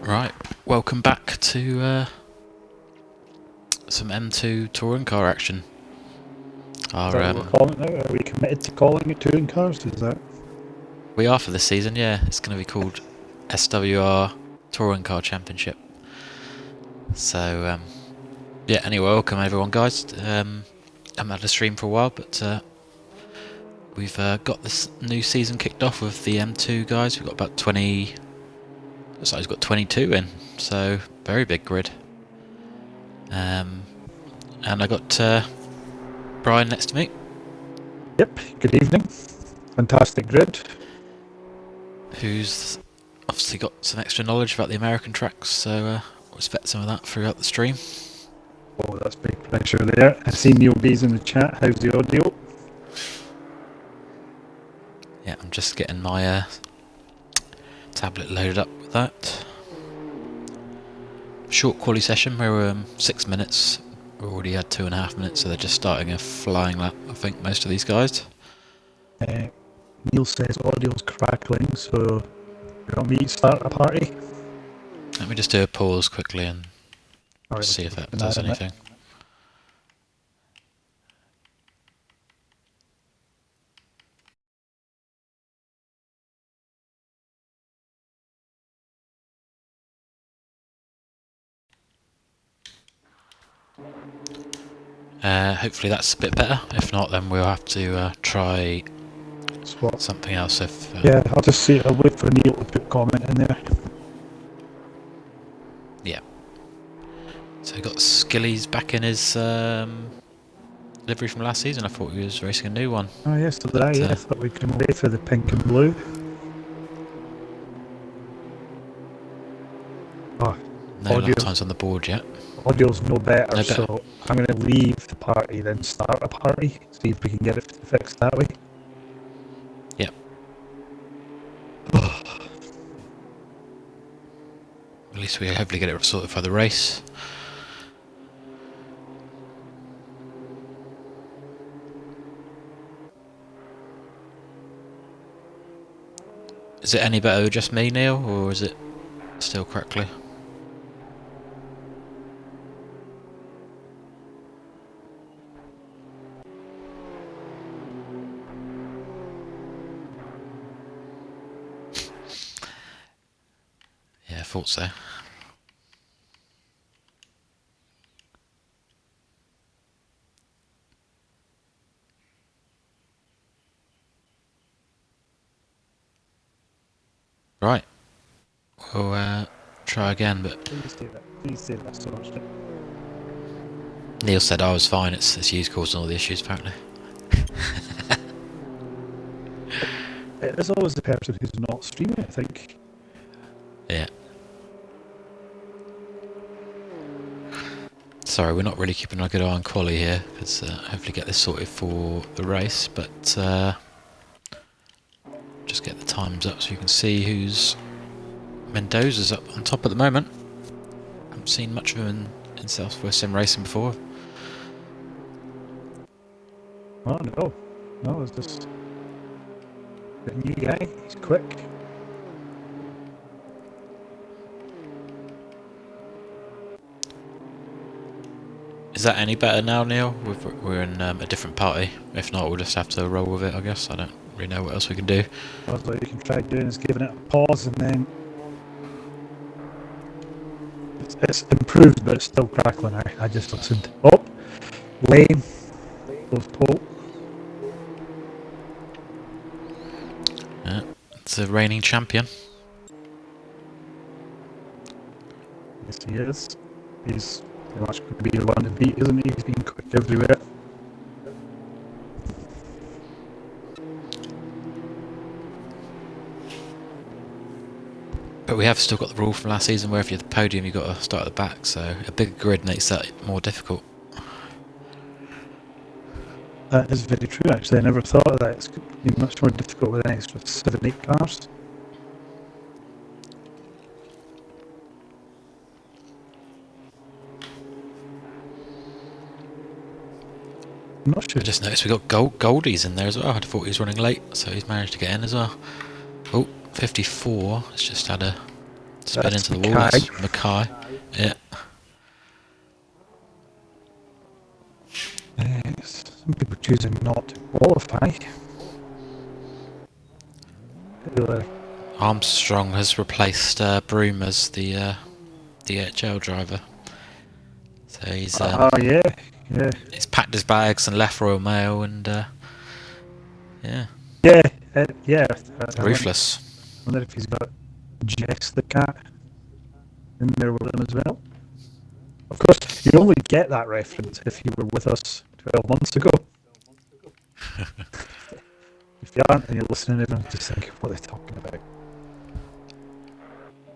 Right, welcome back to some M2 touring car action. Is that what we're calling it now? Are we committed to calling it touring cars? Is that? We are for this season, yeah. It's going to be called SWR Touring Car Championship. So, yeah, anyway, welcome everyone, guys. I haven't had a stream for a while, but we've got this new season kicked off with the M2 guys. We've got about 20... Looks like he's got 22 in, so very big grid. And I got Brian next to me. Yep, good evening. Fantastic grid. Who's obviously got some extra knowledge about the American tracks, so we'll expect some of that throughout the stream. Oh, that's big pressure there. I see Neil B's in the chat. How's the audio? Yeah, I'm just getting my tablet loaded up with that. Short quali session, we were 6 minutes. We already had 2.5 minutes, so they're just starting a flying lap, I think, most of these guys. Neil says audio's crackling, so you want me to start a party? Let me just do a pause quickly and see if that does anything. Hopefully that's a bit better. If not, then we'll have to try something else. If yeah, I'll just see. I'll wait for Neil to put a comment in there. Yeah. So we got Skilly's back in his livery from last season. I thought he was racing a new one. Oh yes, so I thought we'd come away for the pink and blue. Oh, no lap times on the board yet. Audio's no better, so I'm going to leave the party, then start a party, see if we can get it fixed that way. Yep. At least we hopefully get it sorted for the race. Is it any better with just me, Neil, or is it still crackly? Yeah, I thought so. Right. We'll try again, but... Please say that so much. Neil said I was fine, it's you causing all the issues, apparently. There's always the person who's not streaming, I think. Yeah. Sorry, we're not really keeping a good eye on quali here, because hopefully get this sorted for the race, but just get the times up so you can see who's... Mendoza's up on top at the moment. Haven't seen much of him in SWSRTCC racing before. Oh no. No, it's just the new guy. He's quick. Is that any better now, Neil? We're in a different party. If not, we'll just have to roll with it, I guess. I don't really know what else we can do. What you can try doing is giving it a pause and then... It's improved, but it's still crackling. I just listened. Oh! Lane. Those pole. It's a reigning champion. Yes, he is. He's pretty much going to be the one to beat, isn't he? He's been quick everywhere. But we have still got the rule from last season where if you're at the podium you've got to start at the back, so a bigger grid makes that more difficult. That is very true, actually. I never thought of that. It's going to be much more difficult with an extra 7-8 cars. I'm not sure. I just noticed we got Goldie's in there as well. I thought he was running late, so he's managed to get in as well. Oh, 54. It's just had a Spin That's into the wall. That's Mackay. Mackay. Yeah. Some people choosing not to qualify. Armstrong has replaced Broom as the DHL driver. So he's Yeah. he's packed his bags and left Royal Mail and yeah. Yeah, yeah. Ruthless. I wonder if he's got Jess the cat in there with him as well. Of course, you only get that reference if you were with us 12 months ago. If you aren't and you're listening, everyone's just thinking what they're talking about.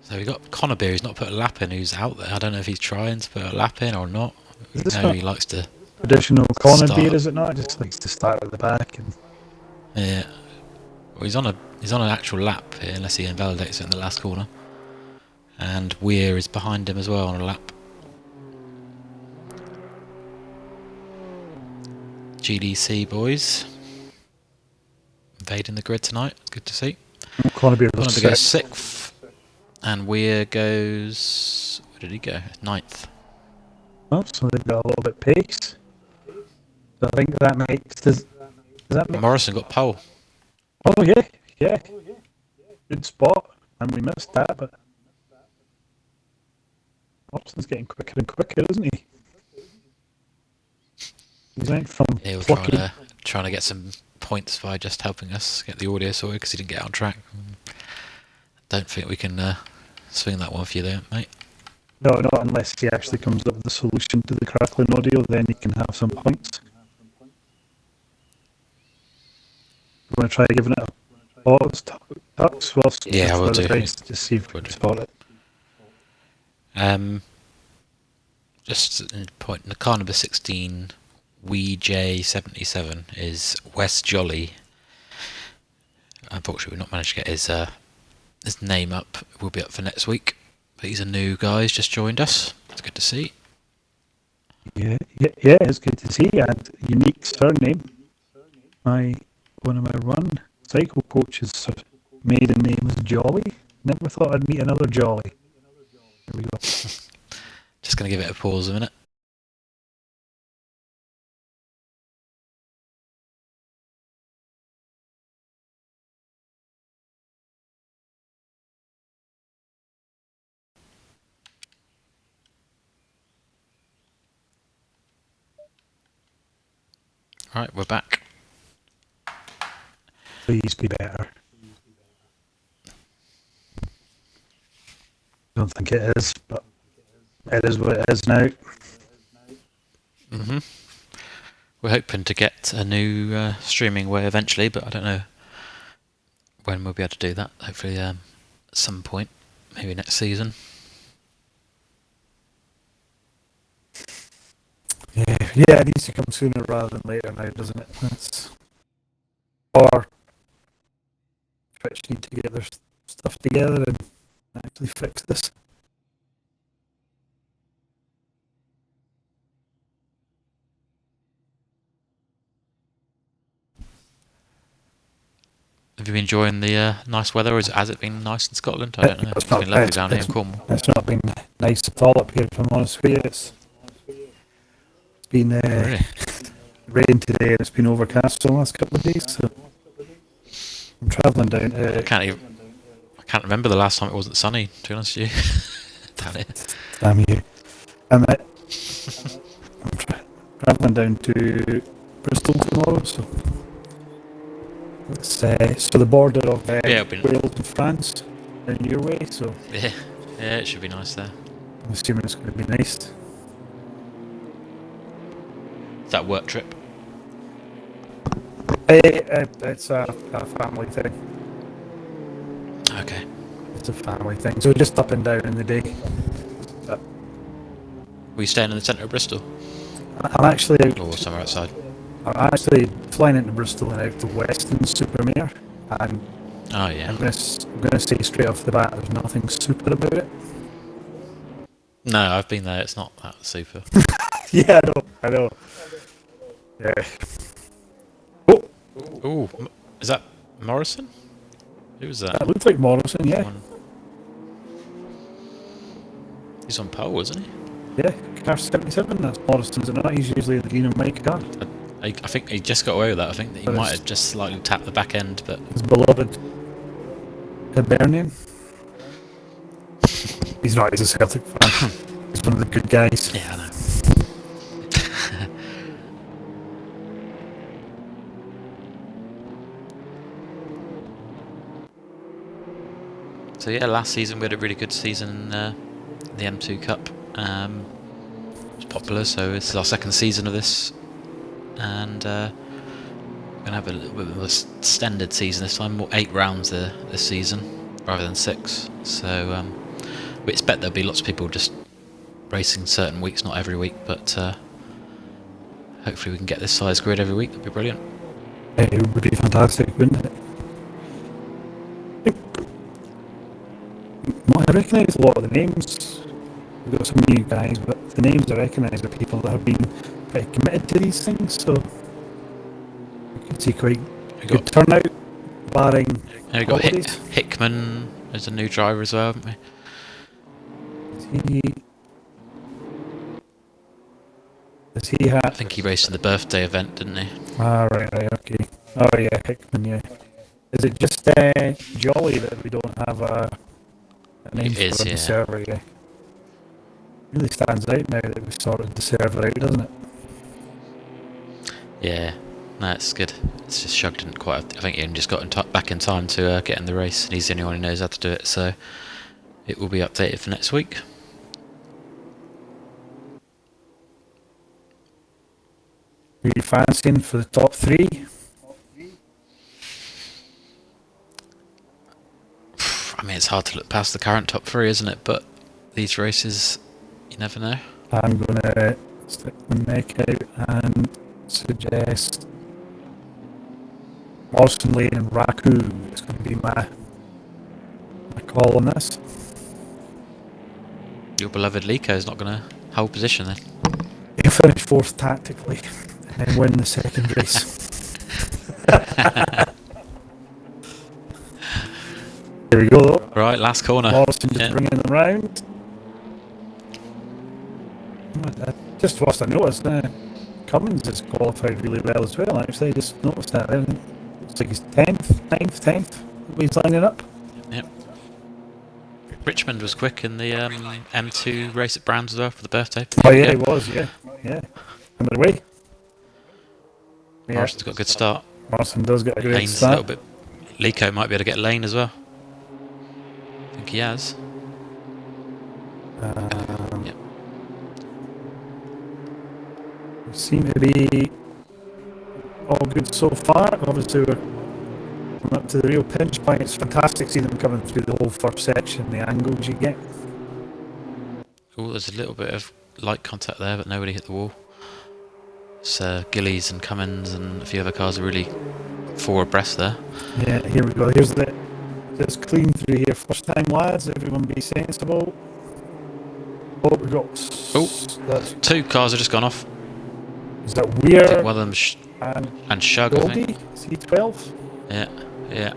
So we got Connor Beer, who's not put a lap in, who's out there. I don't know if he's trying to put a lap in or not. Is this No, not he likes to traditional Conan start. beer, is it not? It just likes to start at the back and Yeah. Well, he's on an actual lap here, unless he invalidates it in the last corner. And Weir is behind him as well on a lap. GDC boys invading the grid tonight. Good to see. Conan beer Connor was goes sick. 6th, and Weir goes. Where did he go? 9th. Oh, so they've got a little bit pace. So I think that makes does that make? Morrison got pole. Oh yeah. Good spot, and we missed that, but Morrison's getting quicker and quicker, isn't he? He's went from He'll trying to get some points by just helping us get the audio sorted because he didn't get on track. Don't think we can swing that one for you there, mate. No, not unless he actually comes up with the solution to the crackling audio, then he can have some points. You want to try giving it a pause? Tux? Well, yeah, I will do. Just see if we can spot it. Just point, the car number 16, WeJ77, is Wes Jolly. Unfortunately, we've not managed to get his name up. We'll be up for next week. But he's a new guy, he's just joined us. It's good to see. Yeah, it's good to see. And unique surname. One of my run cycle coaches' maiden name is Jolly. Never thought I'd meet another Jolly. Here we go. Just going to give it a pause a minute. Right, we're back. Please be better. Don't think it is, but it is what it is now. We're hoping to get a new streaming way eventually, but I don't know when we'll be able to do that. Hopefully at some point, maybe next season. Yeah, it needs to come sooner rather than later now, doesn't it? Or Twitch need to get their stuff together and actually fix this. Have you been enjoying the nice weather, or has it been nice in Scotland? I don't know. It's been lovely down here in Cornwall. It's not been nice at all up here, if I'm honest with you. It's been Really? rain today and it's been overcast for the last couple of days, so I'm travelling down I can't remember the last time it wasn't sunny, to be honest with you. Down here. damn you. I'm travelling down to Bristol tomorrow, so it's so the border of Wales and France in your way, so Yeah, it should be nice there. I'm assuming it's going to be nice. Is that a work trip? It's a family thing. Okay. It's a family thing, so just up and down in the day. But Were you staying in the centre of Bristol? I'm actually out, Or somewhere outside? I'm actually flying into Bristol and out to Weston-super-Mare, and Oh yeah. I'm going to say straight off the bat, there's nothing super about it. No, I've been there. It's not that super. Yeah, I know. Yeah. Oh, Ooh, is that Morrison? Who was that? that looks like Morrison, yeah. He's on pole, isn't he? Yeah, car 77, that's Morrison's, isn't it? He's usually the green and white car. I think he just got away with that. I think that he But might it's- have just slightly tapped the back end, but His beloved Hibernian. He's not, he's a Celtic fan. He's one of the good guys. yeah, I know. So yeah, last season we had a really good season in the M2 Cup. It was popular, so this is our second season of this, and we're gonna have a little bit of a extended season this time, more 8 rounds this season rather than 6. So we expect there'll be lots of people just racing certain weeks, not every week, but hopefully we can get this size grid every week. That'd be brilliant. It would be fantastic, wouldn't it? I recognise a lot of the names. We've got some new guys, but the names I recognise are people that have been pretty committed to these things, so you can see quite good turnout, barring we got holidays. Hickman as a new driver as well, haven't we? Does he have... I think he raced in the birthday event, didn't he? Ah, right, okay. Oh yeah, Hickman, yeah. Is it just Jolly that we don't have a name for on the server, yeah? Really stands out now that we've sorted the server out, doesn't it? Yeah, no, it's good. It's just Shug didn't quite. I think Ian just got back in time to get in the race, and he's the only one who knows how to do it. So it will be updated for next week. Who are you fancying for the top 3? I mean, it's hard to look past the current top 3, isn't it? But these races, you never know. I'm going to stick my neck out and suggest Morrison Lane and Raku is going to be my call on this. Your beloved Lico is not going to hold position then. He'll finish 4th tactically and then win the second race. Here we go though. Right, last corner. Morrison just bringing them round. Just whilst I noticed, Cummins has qualified really well as well. Actually, I just noticed that. Looks like he's 10th, 9th, 10th. He's lining up. Yep. Richmond was quick in the M2 race at Browns as well for the birthday. Oh yeah, he was. Yeah. Coming away. Yeah. Morrison's got a good start. Morrison does get a great Lane's start. a little bit. Lico might be able to get Lane as well. I think he has. Yep. Seem to be all good so far. Obviously, we're coming up to the real pinch point. It's fantastic seeing them coming through the whole first section, the angles you get. Oh, there's a little bit of light contact there, but nobody hit the wall. So Gillies and Cummins and a few other cars are really 4 abreast there. Yeah, here we go. Here's the just clean through here. First time, lads. Everyone be sensible. Oh, we got. That's 2 cars have just gone off. Is that Weir? One of them and Shug, I think. C12? Yeah.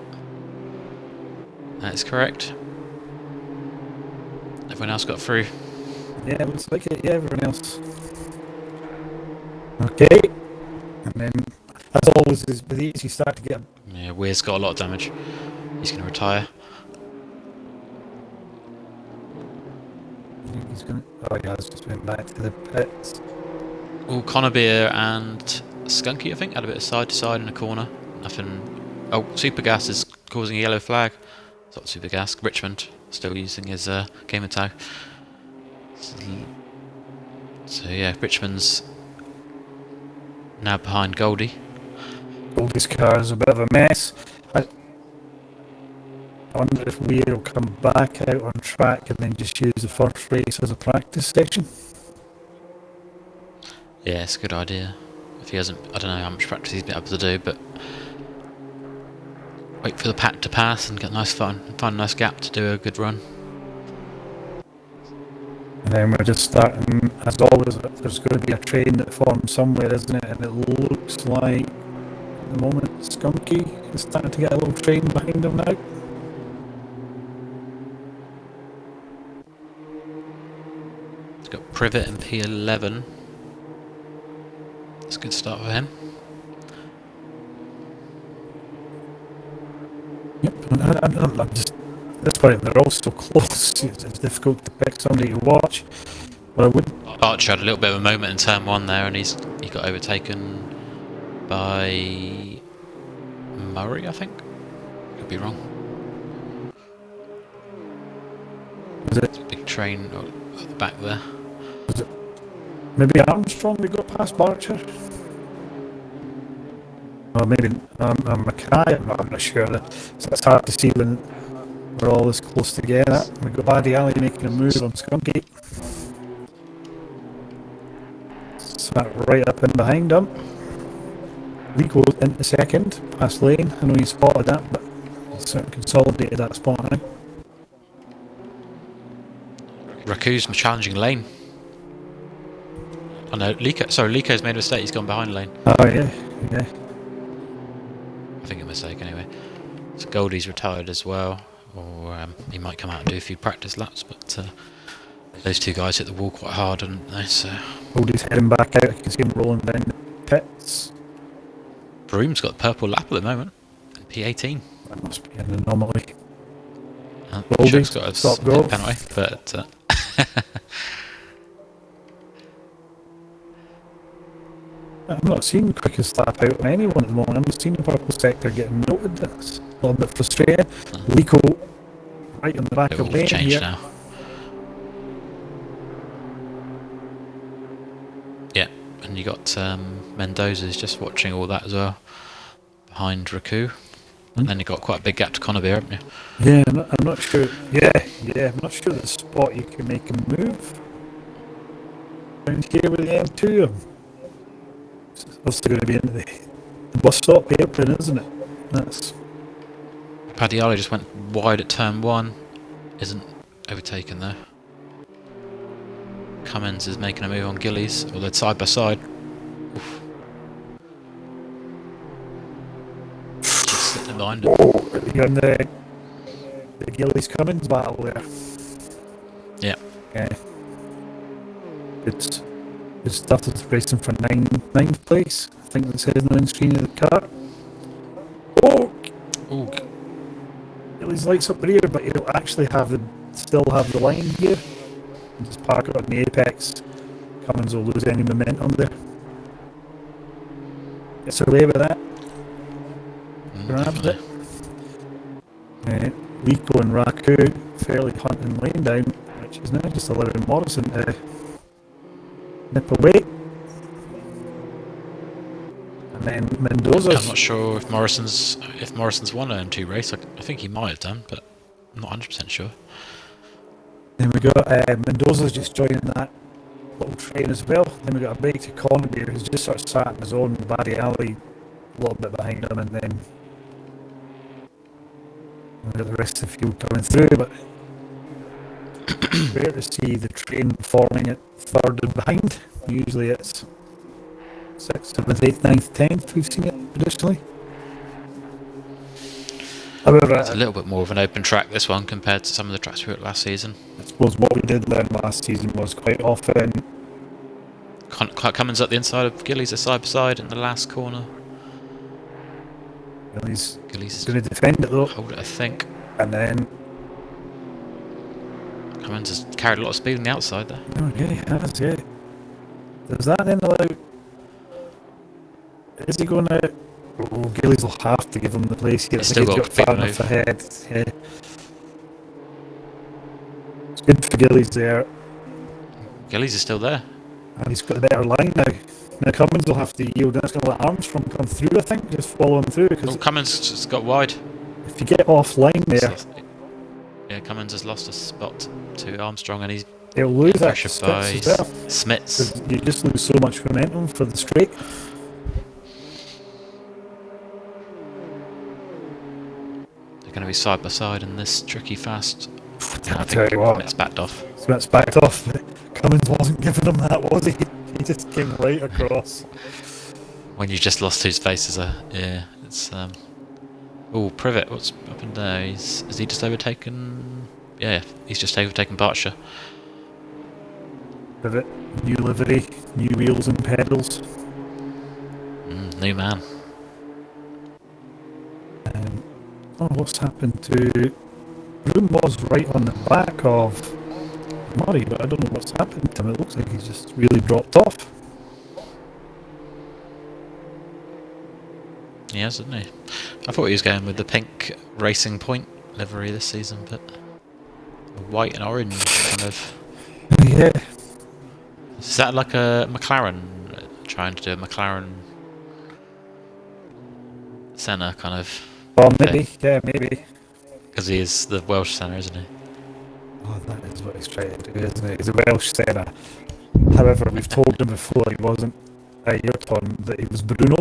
That's correct. Everyone else got through. Yeah, looks like it. Yeah, everyone else. Okay. And then, as always, with these, you start to get... Yeah, Weir's got a lot of damage. He's going to retire. He's going to... Oh, yeah, he's just went back to the pits. Oh, Connorbeer and Skunky, I think, had a bit of side to side in the corner. Nothing. Oh, Supergas is causing a yellow flag. It's not Supergas. Richmond still using his gamer tag. So yeah, Richmond's now behind Goldie. Goldie's car is a bit of a mess. I wonder if Weir will come back out on track and then just use the first race as a practice session. Yeah, it's a good idea. If he hasn't, I don't know how much practice he's been able to do, but wait for the pack to pass and get nice fun, find a nice gap to do a good run. And then we're just starting, as always, there's going to be a train that forms somewhere, isn't it? And it looks like, at the moment, Skunky is starting to get a little train behind him now. Privet in P11. It's a good start for him. Yep, I'm just, that's why they're all so close. It's difficult to pick somebody to watch. But I would. Archer had a little bit of a moment in turn 1 there, and he got overtaken by Murray, I think. Could be wrong. Was it? A big train at the back there. Was it maybe Armstrong that got past Barcher? Or maybe Mackay, I'm not sure. It's hard to see when we're all this close together. We've got Baddy Alley making a move on Skunkgate. Sat right up in behind him. Rico into second, past Lane. I know you spotted that, but he's sort of consolidated that spot now. Raku's challenging Lane. Oh no, Lico's made a mistake, he's gone behind Lane. Oh yeah. I think a mistake anyway. So Goldie's retired as well, or he might come out and do a few practice laps, but those two guys hit the wall quite hard, didn't they? So Goldie's heading back out, I can see him rolling down the pits. Broom's got the purple lap at the moment, in P18. That must be an anomaly. Chuck's got a stop go penalty, but I'm not seeing quickest lap out on anyone at the moment. I'm just seeing the purple sector getting noted. That's a little bit frustrating. Lico right on the back it of will Lane change here. now. Yeah, and you got Mendoza's just watching all that as well, behind Raku. And then you got quite a big gap to Connerby, haven't you? Yeah, I'm not sure. Yeah, I'm not sure the spot you can make a move. Around here with the M2. It's still going to be into the bus stop apron, isn't it? That's. Paddy Alley just went wide at turn 1. Isn't overtaken there. Cummins is making a move on Gillies, or they're side by side. Oof. Just slipping behind him. Oh, you're in the Gillies Cummins battle there. Yeah. Yeah. It's started racing for ninth place. I think it says on the screen of the car. Oh! Ooh. Gillies lights up the rear, but you don't actually still have the line here. You just park it on the apex. Cummins will lose any momentum there. Gets away with that. Grabs it. Lico and Raku fairly hunting Lane down, which is now just allowing Morrison to nip away. And then Mendoza. I'm not sure if Morrison's won an M2 race. I think he might have done, but I'm not 100% sure. Then we got Mendoza's just joining that little train as well. Then we got a break to Connerby, who's just sort of sat in his own Barry Alley a little bit behind him, and then we got the rest of the field coming through. But rare to see the train forming at third and behind. Usually it's 6th, 7th, 8th, 9th, 10th. We've seen it traditionally. However, It's a little bit more of an open track, this one, compared to some of the tracks we were at last season. I suppose what we did learn last season was quite often Cummins up the inside of Gillies, a side by side in the last corner. Gillies Gillies going to defend it though, hold it, I think. and then Cummins has carried a lot of speed on the outside there. oh yeah, he has, yeah. Does that then allow? Is he going to? Oh, Gillies will have to give him the place here. He's I think still he's got got far big enough move. ahead. Yeah. It's good for Gillies there, Gillies is still there. and he's got a better line now. Now Cummins will have to yield, and it's going to let Armstrong come through. I think just follow him through because Cummins just got wide. if you get offline there, Yeah, Cummins has lost a spot to Armstrong, and he's he'll lose that pressured by Spitz as well. Smits. 'Cause you just lose so much momentum for the straight. They're going to be side by side in this tricky fast. I'll tell you what, Smits backed off. Smith's backed off. Cummins wasn't giving him that, was he? He just came right across. When you just lost two spaces, yeah, it's oh, Privet, what's up in there? Has he just overtaken? Yeah, he's just overtaken Berkshire. New livery, new wheels and pedals. New man. Oh, what's happened to... Room was right on the back of Murray, but I don't know what's happened to him. It looks like he's just really dropped off. He has, hasn't he? I thought he was going with the pink Racing Point livery this season, but white and orange kind of. Yeah. Is that like a McLaren trying to do a McLaren Senna kind of? Oh, maybe. Yeah, maybe. Because he is the Welsh Senna, isn't he? Oh, that is what he's trying to do, isn't it? He's a Welsh Senna. However, we've told him before he wasn't. You're told him that he was Bruno.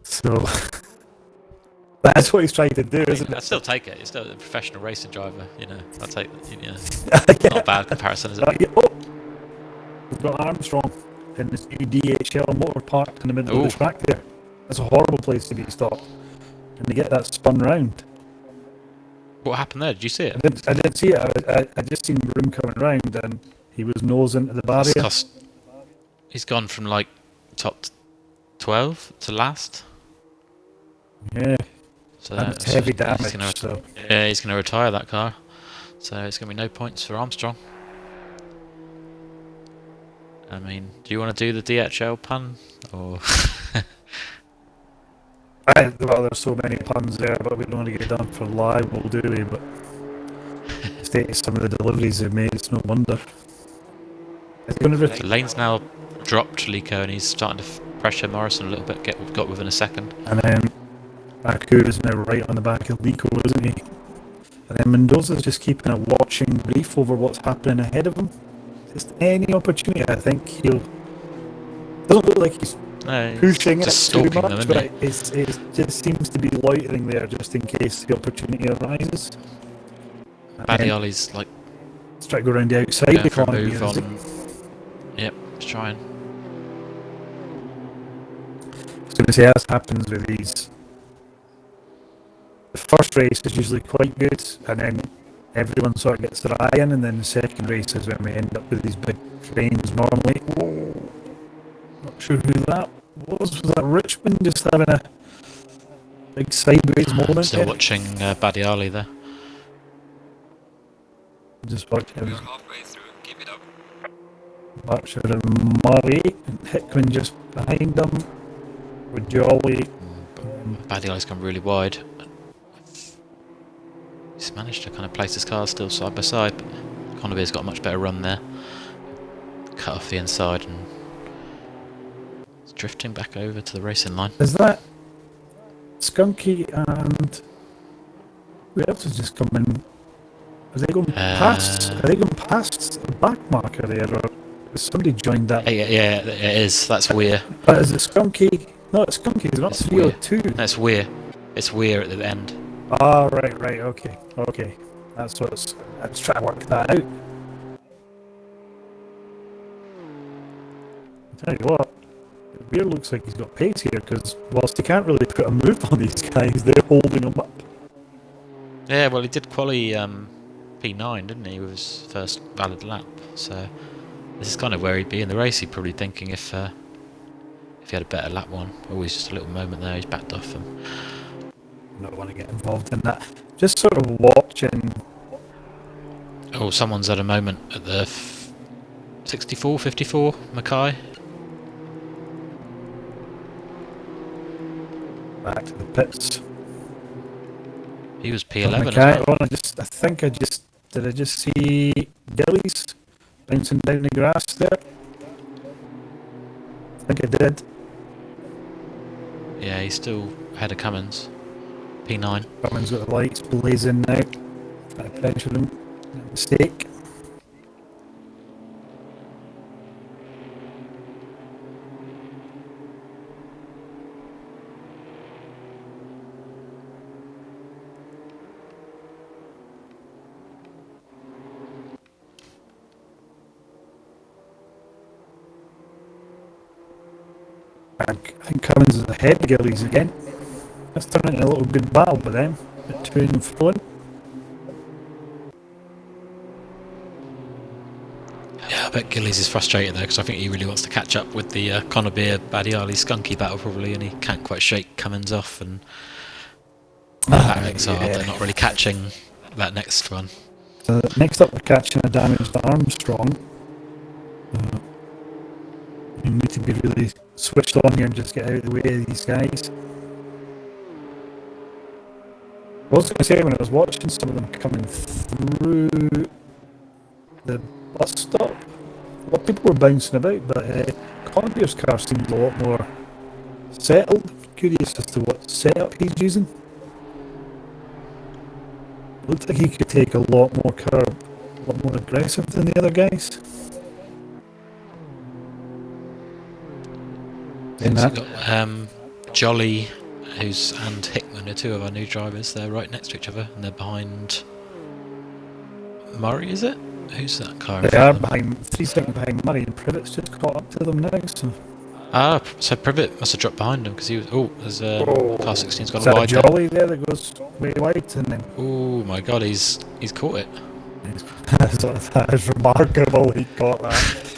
So that's what he's trying to do, isn't it? I'd still take it. He's still a professional racing driver, you know. I'll take, you know. Yeah. Not a bad comparison, is it? We've got Armstrong in this new DHL motor parked in the middle of the track there. That's a horrible place to be stopped. And they get that spun round. What happened there? Did you see it? I didn't see it. I just seen Room coming round and he was nose into the barrier. He's gone from like top 12 to last. Yeah. So and it's heavy damage. Yeah, he's going to retire that car. So it's going to be no points for Armstrong. I mean, do you want to do the DHL pun? Or well, there's so many puns there, but we don't want to get done for libel, do we? But some of the deliveries they've made, it's no wonder. The lane's now dropped Lico and he's starting to pressure Morrison a little bit, got within a second. And then Baku is now right on the back of Lico, isn't he? And then Mendoza's just keeping a watching brief over what's happening ahead of him. Just any opportunity, I think he'll... Doesn't look like he's pushing it too much, but it just seems to be loitering there just in case the opportunity arises. Badiali's like... He's trying to go around the outside the corner. Yep, he's trying. I was going to say, as happens with these, the first race is usually quite good, and then everyone sort of gets their eye in, and then the second race is when we end up with these big trains normally. Whoa. Not sure who that was. Was that Richmond just having a big sideways moment? Still watching Badiali there. Just watching. You're halfway through. Keep it up. Archer and Murray, and Hickman just behind them with Jolly. Badiali's gone really wide. He's managed to kind of place his cars still side by side, but Connerby's got a much better run there. Cut off the inside and it's drifting back over to the racing line. Is that Skunky and who else is just coming? Are they going past? Are they going past the back marker there, or has somebody joined that? Yeah, it is. That's Weir. But is it Skunky? No, it's Skunky. It's not 302. That's Weir. It's Weir at the end. Ah, right, okay. That's what it's... Let's try to work that out. I'll tell you what, Weir looks like he's got pace here, because whilst he can't really put a move on these guys, they're holding him up. Yeah, well, he did quali P9, didn't he, with his first valid lap. So this is kind of where he'd be in the race. He'd probably thinking if he had a better lap one. Always just a little moment there. He's backed off him. I don't want to get involved in that. Just sort of watching. Oh, someone's had a moment at the 64, 54, Mackay. Back to the pits. He was P11 Mackay, as well. Did I just see Gillies bouncing down the grass there? I think I did. Yeah, he's still ahead of Cummins. P9. Cummins got the lights blazing now. Trying to pressure him. Mistake. I think Cummins is ahead of Gillies again. That's turning into a little good battle with them. At to and fro. bet Gillies is frustrated though, because I think he really wants to catch up with the Conor Beer Badiali Skunky battle probably, and he can't quite shake Cummins off, and battling's hard. They're not really catching that next one. Next up, we're catching a damaged Armstrong. You need to be really switched on here and just get out of the way of these guys. I was going to say, when I was watching some of them coming through the bus stop, a lot of people were bouncing about, but Conbeer's car seemed a lot more settled. Curious as to what setup he's using. Looked like he could take a lot more curb, a lot more aggressive than the other guys. We've got Jolly, and Hickman are two of our new drivers. They're right next to each other, and they're behind Murray, is it? Who's that car? They are behind, 3 seconds behind Murray, and Privet's just caught up to them now. So Privet must have dropped behind him because he was. Oh, there's car 16's gone is that wide. A Jolly there that goes way wide, and then. Oh my God, he's caught it. That is remarkable. He caught that.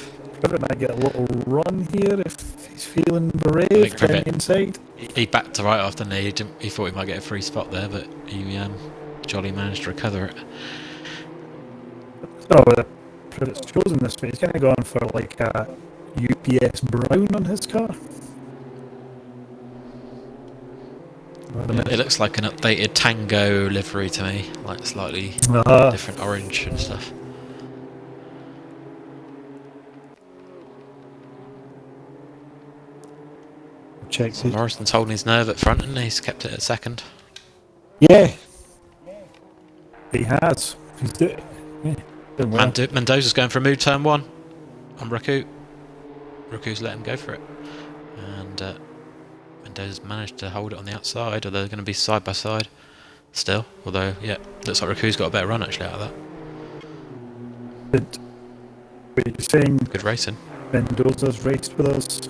Privet might get a little run here if he's feeling brave getting inside. He backed to right off, didn't he? He thought he might get a free spot there, but Jolly managed to recover it. Oh, Privet's chosen this way. He's kind of gone for like a UPS brown on his car. It looks like an updated Tango livery to me, like slightly different orange and stuff. So Morrison's holding his nerve at front, and he's kept it at second. Yeah, he has. He's doing well. Mendoza's going for a move turn 1 on Raku. Raku's let him go for it, and Mendoza's managed to hold it on the outside. Or they're going to be side by side still. Although, yeah, looks like Raku's got a better run actually out of that. But you're saying good racing. Mendoza's raced with us.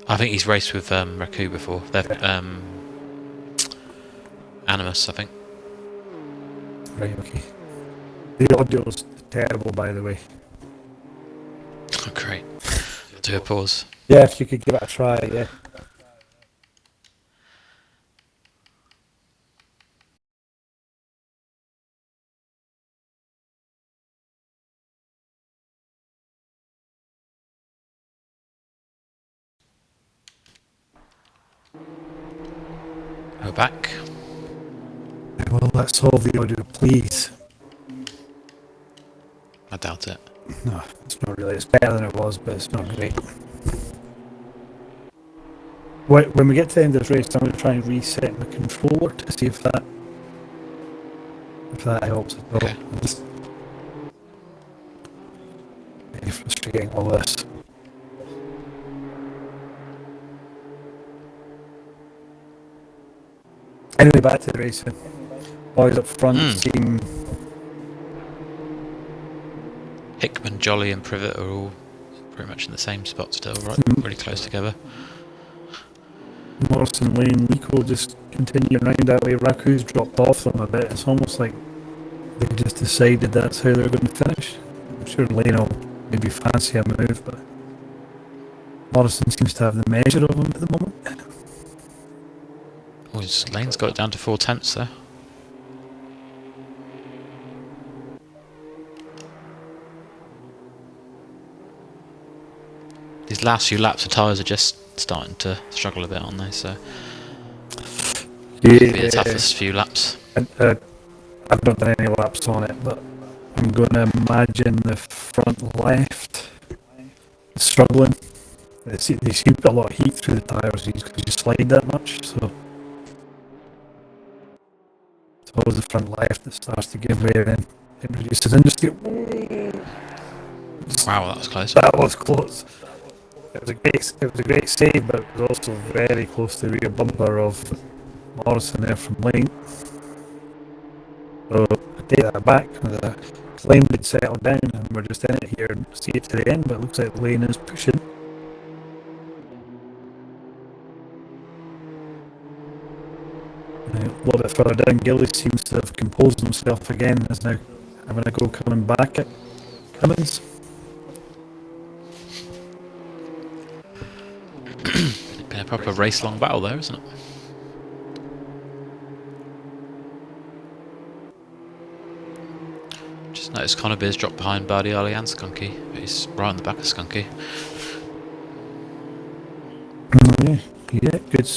I think he's raced with Raku before. They're Animus, I think. Right, okay. The audio's terrible, by the way. Oh, great. Do a pause. Yeah, if you could give it a try, yeah. We're back. Well, let's solve the audio, please. I doubt it. No, it's not really. It's better than it was, but it's not great. When we get to the end of this race, I'm going to try and reset my controller to see if that helps at all. Okay. It's very frustrating, all this. Anyway, back to the racing. Boys up front seem... Hickman, Jolly and Privet are all pretty much in the same spot still, right? Really close together. Morrison, Lane, Nico just continue around that way. Raku's dropped off them a bit. It's almost like they just decided that's how they're going to finish. I'm sure Lane will maybe fancy a move, but Morrison seems to have the measure of him at the moment. Oh, Lane's got it down to 4/10 there. These last few laps of tyres are just starting to struggle a bit, aren't they? So it'll be the toughest few laps. I've not done any laps on it, but I'm going to imagine the front left is struggling. They seem to get a lot of heat through the tyres because you slide that much, so it's always the front left that starts to give way, and it reduces and just get... Wow, that was close. That was close. It was a great save, but it was also very close to the rear bumper of Morrison there from Lane. So I take that back. The Lane would settle down, and we're just in it here and see it to the end. But it looks like Lane is pushing. A little bit further down, Gillis seems to have composed himself again. Is now having a go coming back at Cummins. proper race-long battle there, isn't it? Just noticed Connor Beers dropped behind Bardi Ali and Skunky, but he's right on the back of Skunky. Yeah, good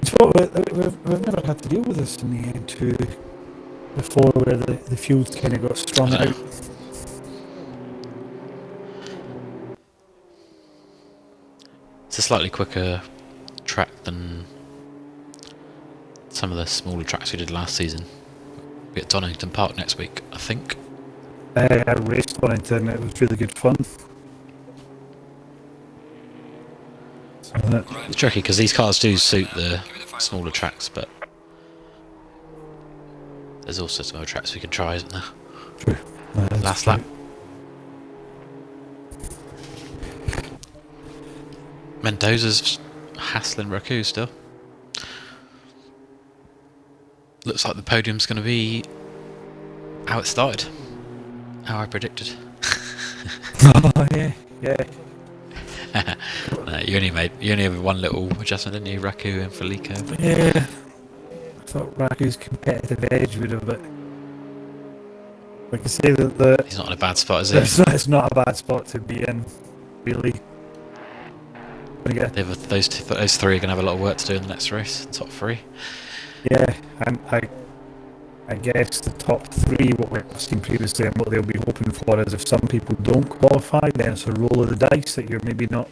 thought. We've never had to deal with this in the end too before, where the fields kind of got strung out. It's a slightly quicker track than some of the smaller tracks we did last season. We're at Donington Park next week, I think. I raced Donington, it was really good fun. It's tricky because these cars do suit the smaller tracks, but there's also some other tracks we can try, isn't there? True. Last lap. Mendoza's hassling Raku still. Looks like the podium's going to be how it started. How I predicted. Oh yeah. No, you only have one little adjustment, didn't you? Raku and Felico. Yeah. I thought Raku's competitive edge would have, but we can say that he's not in a bad spot, is he? It's not a bad spot to be in, really. Those three are going to have a lot of work to do in the next race. Top three. Yeah, and I guess the top three, what we've seen previously and what they'll be hoping for is if some people don't qualify, then it's a roll of the dice that you're maybe not.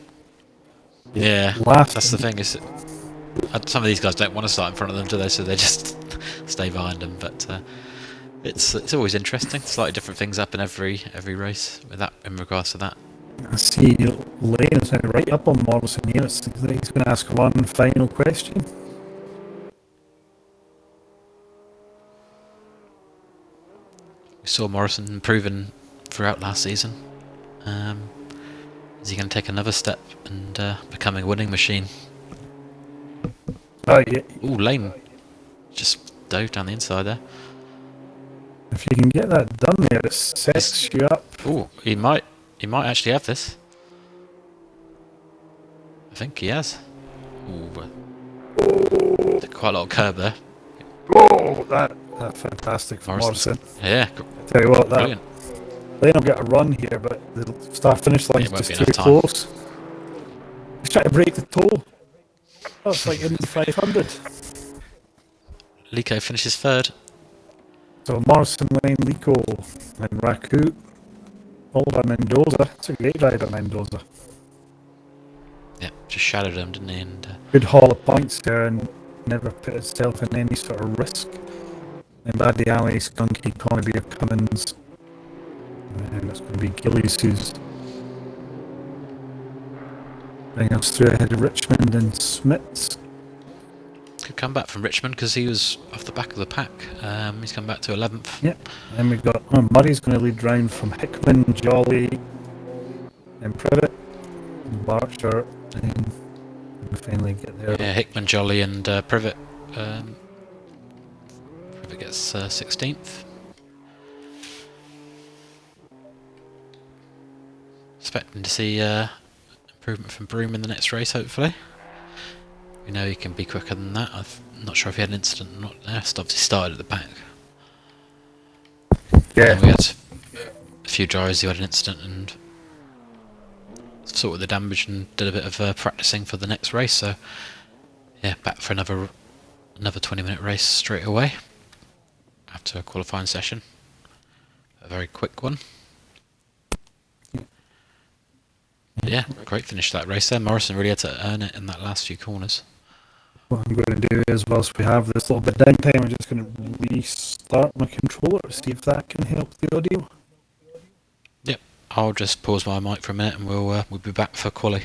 Yeah, last. That's the thing. Is some of these guys don't want to start in front of them, do they? So they just stay behind them. But it's always interesting. Slightly different things happen every race with that in regards to that. I see Lane is now right up on Morrison here. He's going to ask one final question. We saw Morrison improving throughout last season. Is he going to take another step and becoming a winning machine? Oh yeah. Ooh, Lane just dove down the inside there. If you can get that done there, it sets you up. Ooh, he might actually have this. I think he has. Ooh, quite a lot of curb there. Oh, that's fantastic for Morrison. Yeah, I tell you what, brilliant. Lane will get a run here, but the start-finish line is just too close. He's trying to break the toe. Oh, it's like Indy 500. Lico finishes third. So Morrison, Lane, Lico, and Raku. All by Mendoza. It's a great ride at Mendoza. Yeah, just shadowed him, didn't he? And good haul of points there and never put itself in any sort of risk. And Baddy Alley, Skunky, Connery, Cummins. And it's going to be Gillies who's bringing us through ahead of Richmond and Smits. Could come back from Richmond because he was off the back of the pack. He's come back to 11th. Yeah, and we've got Murray's going to lead round from Hickman, Jolly, and Privet, and Berkshire, and we finally get there. Yeah, Hickman, Jolly, and Privet. Privet gets 16th. Expecting to see improvement from Broome in the next race, hopefully. We know he can be quicker than that. I'm not sure if he had an incident or not there. Obviously started at the back. Yeah. And we had a few drivers who had an incident and sorted the damage and did a bit of practicing for the next race. So yeah, back for another 20-minute race straight away after a qualifying session. A very quick one. Yeah, great finish to that race there. Morrison really had to earn it in that last few corners. What I'm going to do is, whilst we have this little bit of downtime, I'm just going to restart my controller to see if that can help the audio. Yep, I'll just pause my mic for a minute and we'll be back for quali.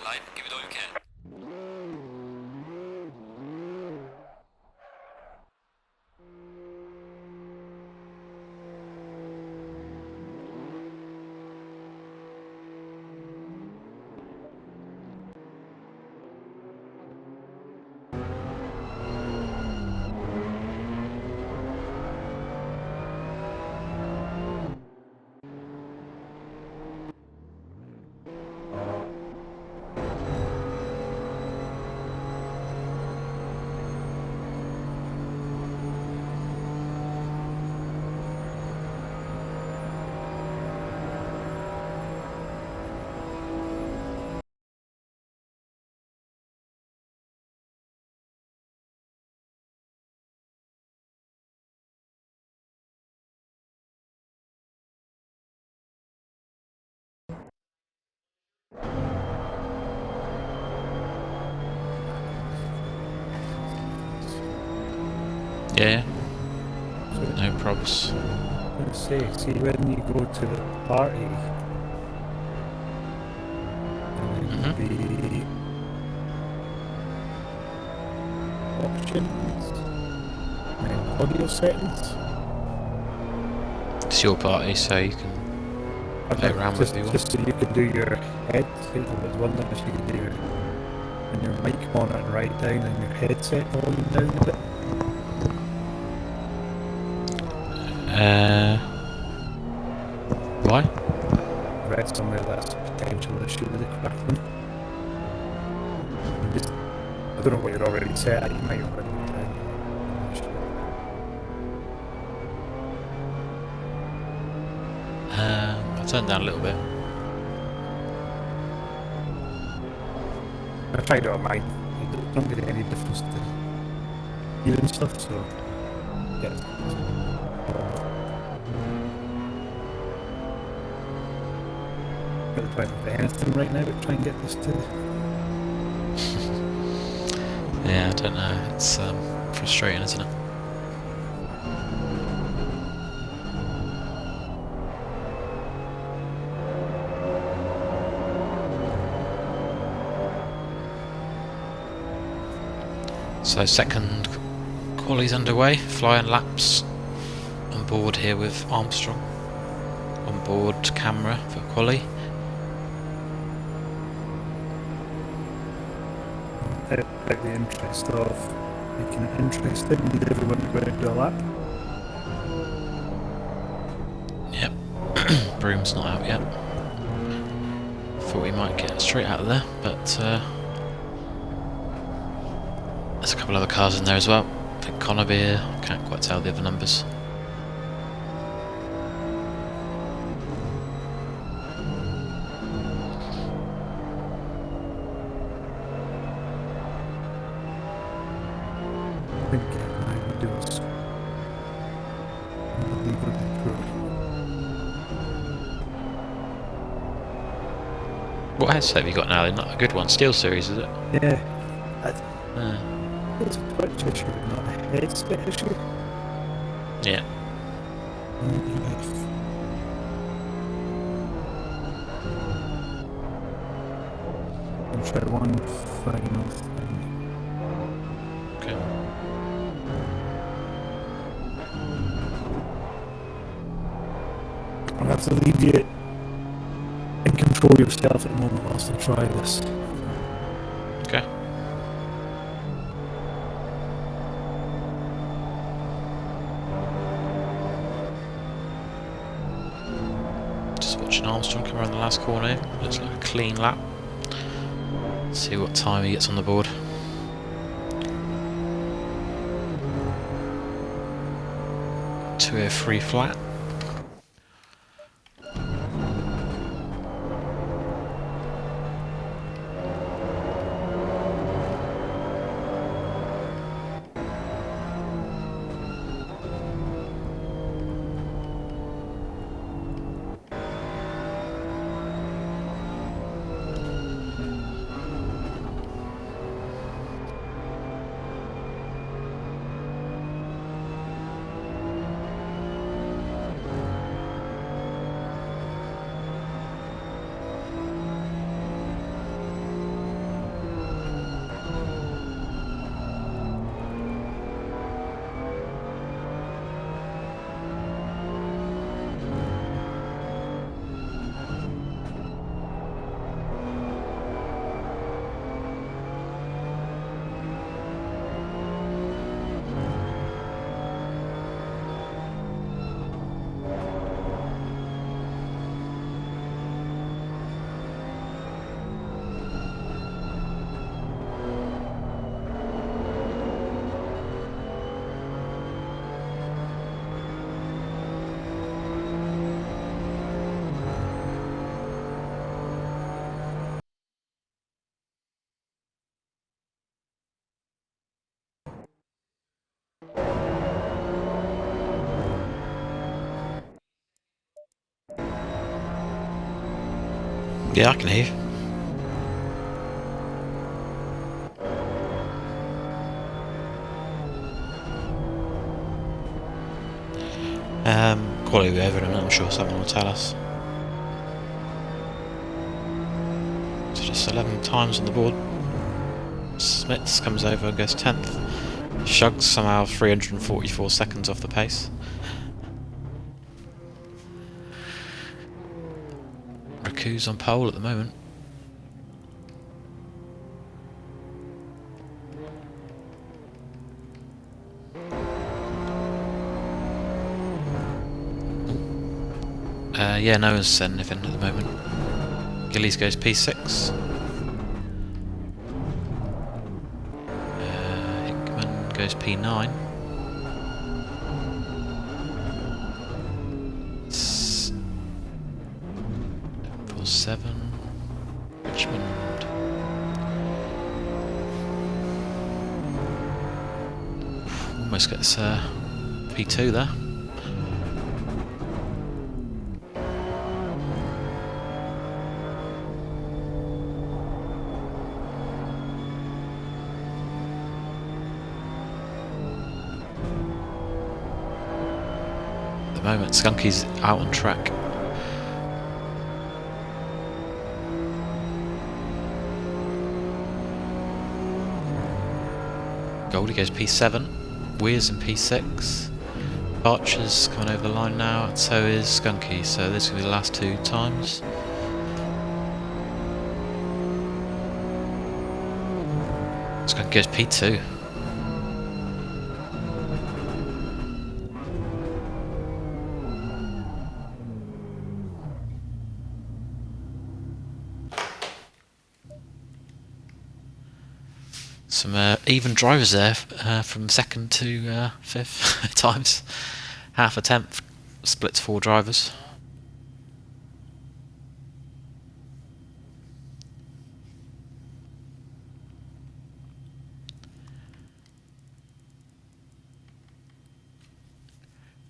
line. Give it all you can. Yeah, no probs. Let's see when you go to the party, the options and audio settings. It's your party, so you can play around with it. Just so you can do your head. I was wondering if you could do your mic monitor right down and your headset volume down a bit. Why? I read somewhere that's a potential issue with the Kraken. I don't know what you're already set at, you might already be down. I'm not sure. I'll turn down a little bit. I tried it on mine. It's not really any difference to hearing stuff, so yeah. Got the point of anything right now, but try and get this to. Yeah, I don't know. It's frustrating, isn't it? So second quali's underway, flying laps on board here with Armstrong. On board camera for quali. Out the interest of making it interesting, need everyone to go out and do a lap. Yep, Broom's not out yet. Thought we might get straight out of there, but there's a couple other cars in there as well. I think Connerbeer, can't quite tell the other numbers. I think I would do is What headset have you got now? They're not a good one. Steel Series, is it? Yeah. It's a Twitch issue, not a headset issue. Yeah. I'll try one final thing. Okay. I'll have to leave you in control yourself at the moment whilst I try this. Okay. Just watching Armstrong come around the last corner. Looks like a clean lap. See what time he gets on the board. .203 flat. Yeah, I can hear you. Quality over, and I'm sure someone will tell us. So just 11 times on the board. Smits comes over and goes 10th. Shugs somehow 344 seconds off the pace. Raku's on pole at the moment. Yeah, no one's said anything at the moment. Gillies goes P6. Hickman goes P9. 7. Richmond. Almost gets P2 there. At the moment, Skunky's out on track. Goldie goes P7, Weir's in P6, Archer's coming over the line now, and so is Skunky, so this will be the last 2 times. Skunky goes P2. Some even drivers there from 2nd to 5th times. Half a tenth splits 4 drivers.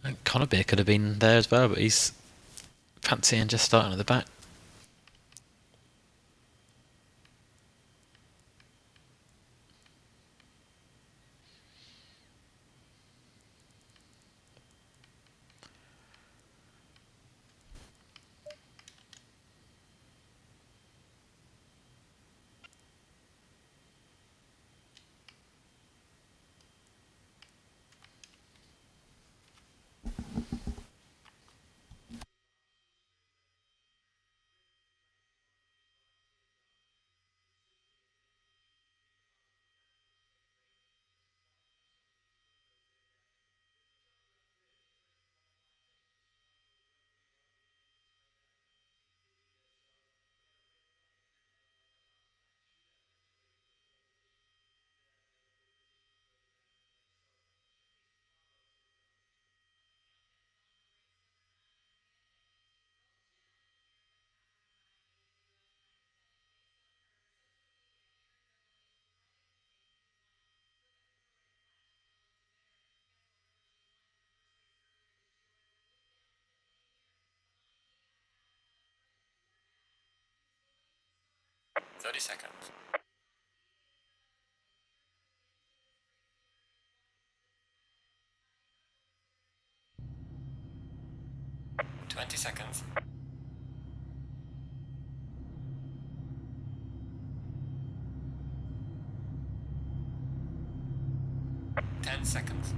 And Connor Beer could have been there as well, but he's fancying just starting at the back. Seconds. 20 seconds. 10 seconds.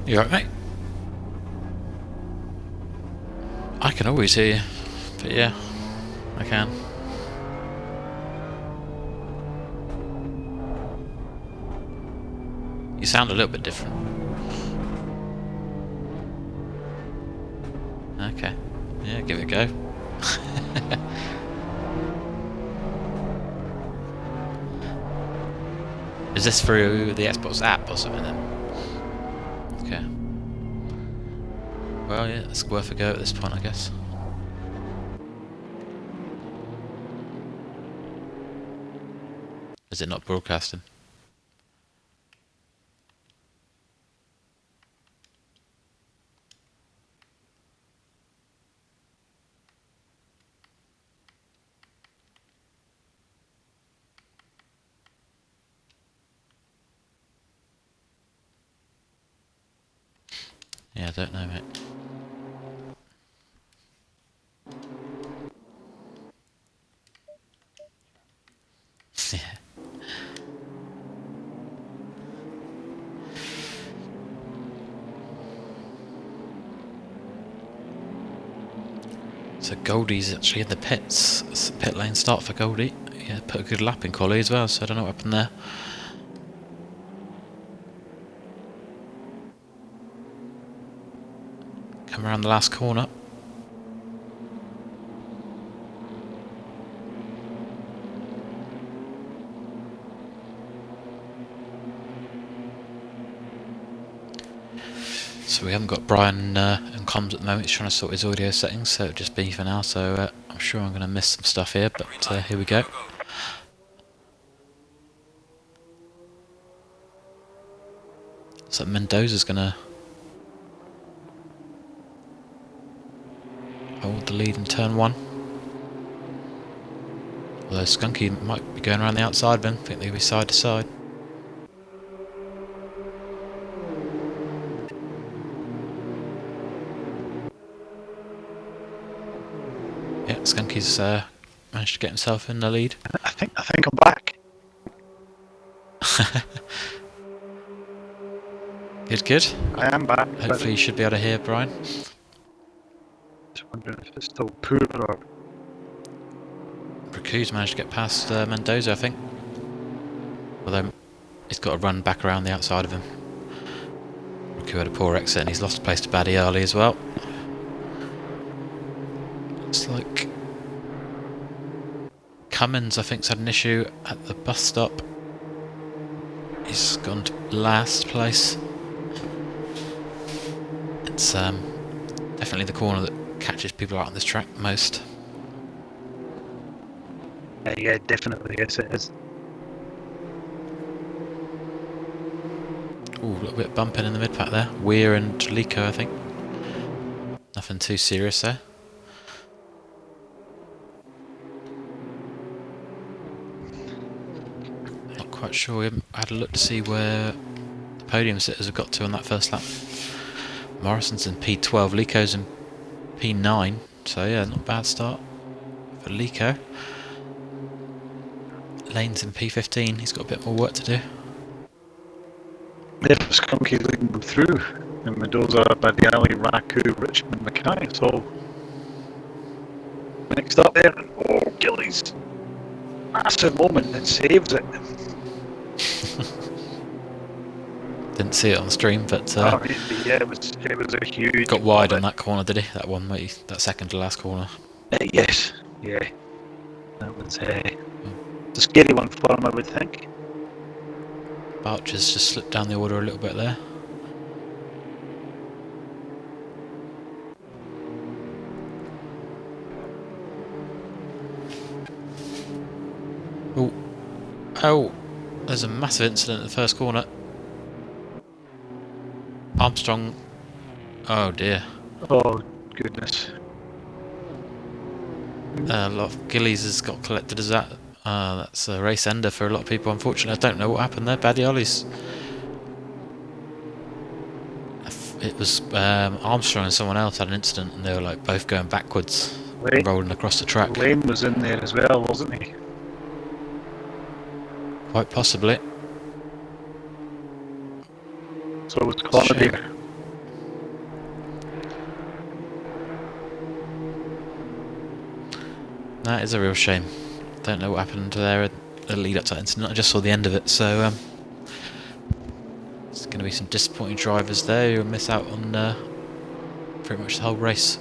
You alright, mate? I can always hear you, but yeah, I can. You sound a little bit different. Okay, yeah, give it a go. Is this through the Xbox app or something then? Okay. Well, yeah, it's worth a go at this point, I guess. Is it not broadcasting? Yeah, I don't know, mate. Yeah. So Goldie's actually in the pits. It's a pit lane start for Goldie. Yeah, put a good lap in quali as well, so I don't know what happened there. Come around the last corner. So we haven't got Brian in comms at the moment. He's trying to sort his audio settings, so it'll just be for now. So I'm sure I'm going to miss some stuff here, but here we go. So Mendoza's going to hold the lead in turn 1. Although Skunky might be going around the outside then. I think they'll be side to side. Yeah, Skunky's managed to get himself in the lead. I think I'm back. Good. I am back. Hopefully you should be able to hear Brian. Just wondering if it's still poor or... Bracu's managed to get past Mendoza, I think. Although he's got to run back around the outside of him. Bracu had a poor exit and he's lost a place to Baddie early as well. Looks like Cummins, I think, has had an issue at the bus stop. He's gone to last place. It's definitely the corner that catches people out on this track most. Yeah, definitely, yes it is. Ooh, a little bit bumping in the mid-pack there. Weir and Lico, I think. Nothing too serious there. Not quite sure. We haven't had a look to see where the podium sitters have got to on that first lap. Morrison's in P12, Lico's in P9. So yeah, not a bad start for Lico. Lane's in P15. He's got a bit more work to do. If Skunky leading them through, and Mendoza, Badiali, Raku, Richmond, Mackay, it's all mixed up there. Oh, Gillies! Massive moment that saves it. Didn't see it on the stream, but Yeah, it was a huge. got wide on that corner, did he? That one, that second to last corner. Yes, yeah. That was a scary one for him, I would think. Archer's just slipped down the order a little bit there. Oh, there's a massive incident in the first corner. Armstrong. Oh dear. Oh, goodness. A lot of Gillies has got collected as that. That's a race ender for a lot of people, unfortunately. I don't know what happened there. Badioli's. It was Armstrong and someone else had an incident and they were like both going backwards and rolling across the track. Lane was in there as well, wasn't he? Quite possibly. So it's caught Shame. there. That is a real shame. Don't know what happened there at the lead up to that incident. I just saw the end of it, so it's going to be some disappointing drivers there who'll miss out on pretty much the whole race.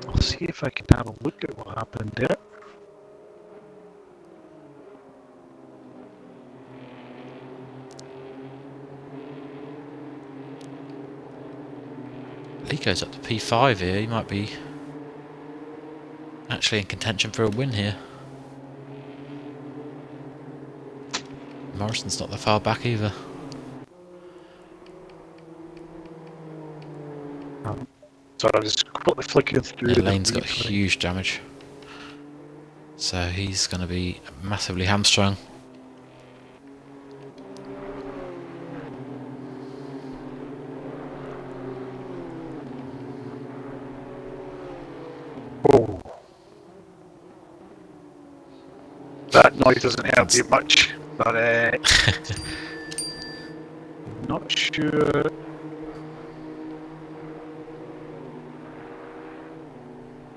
I'll see if I can have a look at what happened there. Lico's up to P5 here. He might be actually in contention for a win here. Morrison's not that far back either. So I was quickly flicking through. Yeah, Lane's got huge damage. So he's going to be massively hamstrung. Oh. That noise doesn't help you much, but not sure.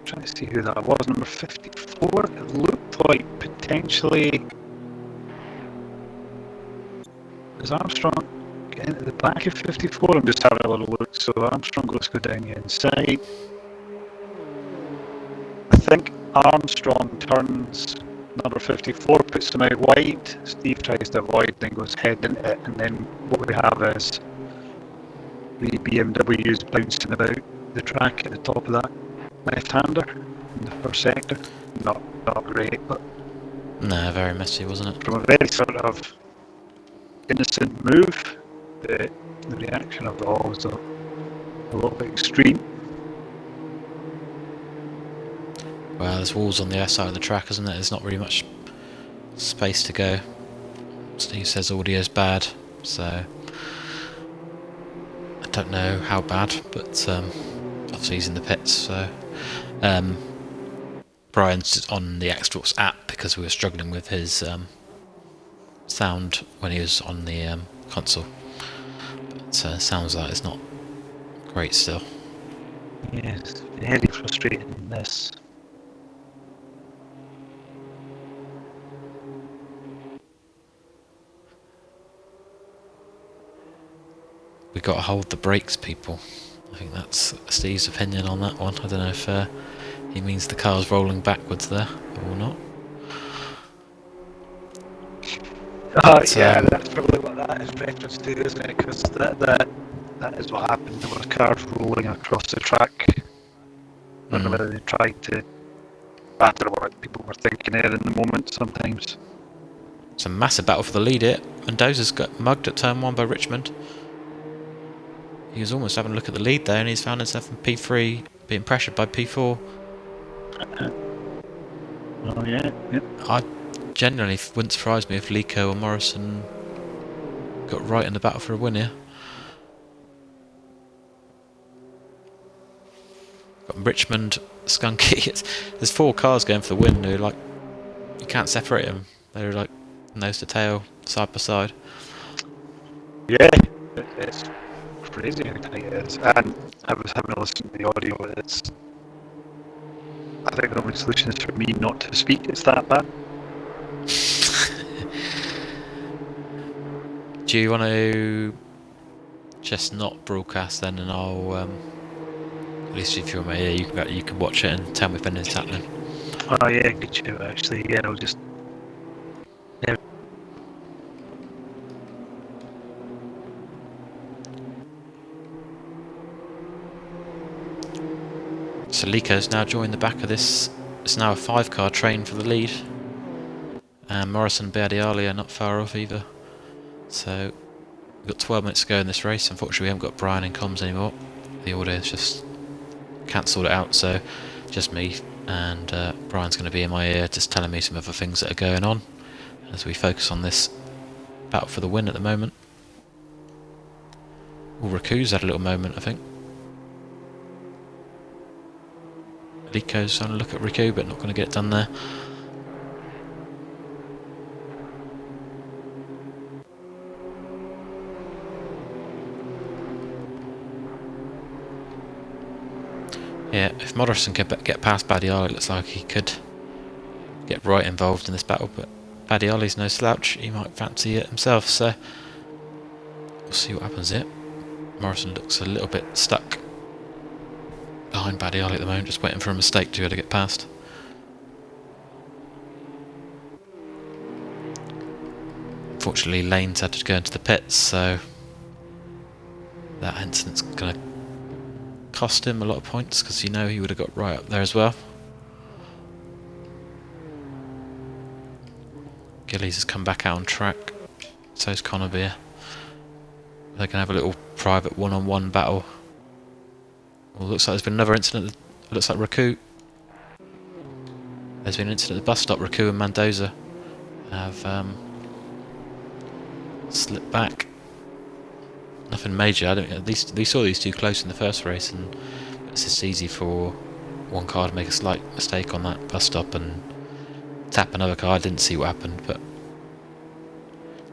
Trying to see who that was. Number 54. It looked like potentially. Is Armstrong getting to the back of 54? I'm just having a little look. So Armstrong, let's go down the inside. I think Armstrong turns number 54, puts him out wide. Steve tries to avoid, then goes head into it, and then what we have is the BMWs bouncing about the track at the top of that left-hander in the first sector. Not great, but No, very messy, wasn't it? from a very sort of innocent move, the reaction of it all was a little bit extreme. Well, there's walls on the other side of the track, isn't there? There's not really much space to go. Steve says audio's bad, so I don't know how bad, but obviously he's in the pits, so Brian's on the Xbox app because we were struggling with his sound when he was on the console. But sounds like it's not great still. Yes, very frustrating, this. We got to hold the brakes, people. I think that's Steve's opinion on that one. I don't know if he means the car's rolling backwards there or not. Yeah, that's probably what that is reference to, isn't it? Because that is what happened. There were cars rolling across the track. I don't know whether they tried to. I don't know what people were thinking there in the moment sometimes. It's a massive battle for the lead here. Mendoza's got mugged at turn 1 by Richmond. He was almost having a look at the lead there, and he's found himself in P3 being pressured by P4. Oh yeah. I genuinely wouldn't surprise me if Lico or Morrison got right in the battle for a win here. Got Richmond, Skunky. There's 4 cars going for the win. Who like you can't separate them. They're like nose to tail, side by side. Yeah, it's crazy how tight it is. And I was having a listen to the audio. I think the only solution is for me not to speak. It's that bad. Do you want to just not broadcast then, and I'll at least if you're on my ear, you can watch it and tell me if anything's happening. Oh yeah, good show actually. Yeah, I'll just. Yeah. So Lico's now joined the back of this. It's now a 5-car train for the lead. And Morrison and Biadiali are not far off either. So we've got 12 minutes to go in this race. Unfortunately we haven't got Brian in comms anymore. The audio's just cancelled it out, so just me, and Brian's going to be in my ear just telling me some other things that are going on as we focus on this battle for the win at the moment. Oh, Raku's had a little moment, I think. Lico's trying to look at Riku, but not going to get it done there. Yeah, if Morrison could get past Badiali, it looks like he could get right involved in this battle, but Badiali's no slouch, he might fancy it himself, so we'll see what happens here. Morrison looks a little bit stuck behind Badiali at the moment, just waiting for a mistake to be able to get past. Unfortunately, Lane's had to go into the pits, so that incident's going to cost him a lot of points, because you know he would have got right up there as well. Gillies has come back out on track, so's Connerbeer. They're going to have a little private one-on-one battle. Well, looks like there's been another incident. It looks like Raku. There's been an incident at the bus stop. Raku and Mendoza have slipped back. Nothing major. I don't. At least we saw these two close in the first race, and it's just easy for one car to make a slight mistake on that bus stop and tap another car. I didn't see what happened, but